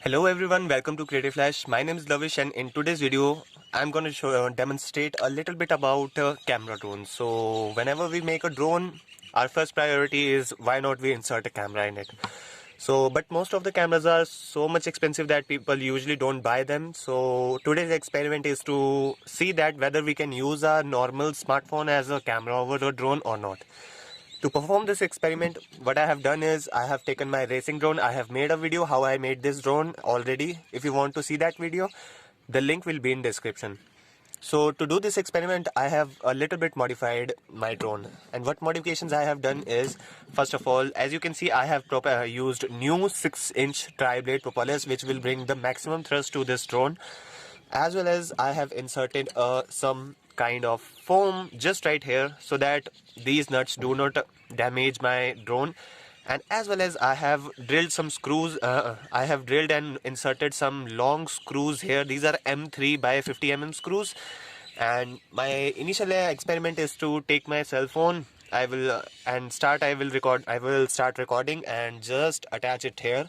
Hello everyone, welcome to Creative Flash. My name is Lavish and in today's video I'm going to demonstrate a little bit about camera drones. So whenever we make a drone, our first priority is why not we insert a camera in it. But most of the cameras are so much expensive that people usually don't buy them. So today's experiment is to see that whether we can use our normal smartphone as a camera over a drone or not. To perform this experiment, what I have done is I have taken my racing drone. I have made a video how I made this drone already. If you want to see that video, the link will be in description. So to do this experiment, I have a little bit modified my drone. And what modifications I have done is, first of all, as you can see, I have used new 6-inch tri-blade propellers, which will bring the maximum thrust to this drone. As well as I have inserted some kind of foam just right here so that these nuts do not damage my drone. And as well as I have drilled some screws. I have drilled and inserted some long screws here. These are M3 by 50 screws. And my initial experiment is to take my cell phone. I will start recording and just attach it here.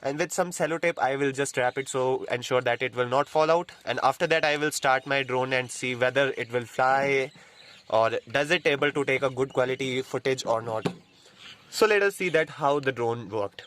And with some sellotape I will just wrap it so ensure that it will not fall out. And after that I will start my drone and see whether it will fly or does it able to take a good quality footage or not. So let us see that how the drone worked.